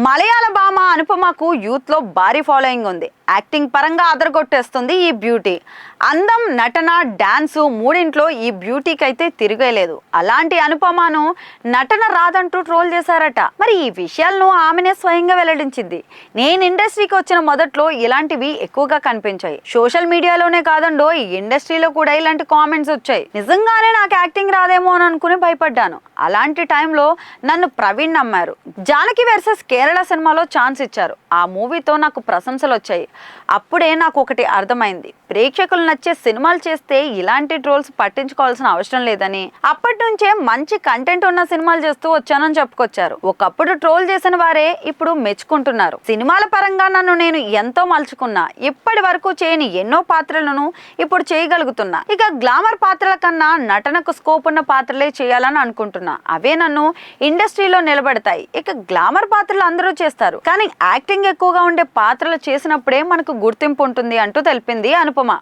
మలయాళ భామ అనుపమకు యూత్ లో భారీ ఫాలోయింగ్ ఉంది. యాక్టింగ్ పరంగా అదరగొట్టేస్తుంది ఈ బ్యూటీ. అందం, నటన, డాన్స్ మూడింట్లో ఈ బ్యూటీకి అయితే తిరిగేలేదు. అలాంటి అనుపమను నటన రాదంటూ ట్రోల్ చేశారట. మరి ఈ విషయాలను ఆమెనే స్వయంగా వెల్లడించింది. నేను ఇండస్ట్రీకి వచ్చిన మొదట్లో ఇలాంటివి ఎక్కువగా కనిపించాయి. సోషల్ మీడియాలోనే కాదండో, ఈ ఇండస్ట్రీలో కూడా ఇలాంటి కామెంట్స్ వచ్చాయి. నిజంగానే నాకు యాక్టింగ్ రాదేమో అని అనుకుని భయపడ్డాను. అలాంటి టైంలో నన్ను ప్రవీణ్ నమ్మారు. జానకి వర్సెస్ కేరళ సినిమాలో ఛాన్స్ ఇచ్చారు. ఆ మూవీతో నాకు ప్రశంసలు వచ్చాయి. అప్పుడే నాకు ఒకటి అర్థమైంది, ప్రేక్షకులు నచ్చే సినిమాలు చేస్తే ఇలాంటి ట్రోల్స్ పట్టించుకోవాల్సిన అవసరం లేదని. అప్పటి నుంచే మంచి కంటెంట్ ఉన్న సినిమాలు చేస్తూ వచ్చానని చెప్పుకొచ్చారు. ఒకప్పుడు ట్రోల్ చేసిన వారే ఇప్పుడు మెచ్చుకుంటున్నారు. సినిమాల పరంగా నన్ను నేను ఎంతో మలుచుకున్నా. ఇప్పటి వరకు చేయని ఎన్నో పాత్రలను ఇప్పుడు చేయగలుగుతున్నా. ఇక గ్లామర్ పాత్రల కన్నా నటనకు స్కోప్ ఉన్న పాత్రలే చేయాలని అనుకుంటున్నా. అవే నన్ను ఇండస్ట్రీలో నిలబెడతాయి. ఇక గ్లామర్ పాత్రలు అందరూ చేస్తారు, కానీ యాక్టింగ్ ఎక్కువగా ఉండే పాత్రలు చేసినప్పుడే మనకు గుర్తింపు ఉంటుంది అంటూ తెలిపింది అనుపమ.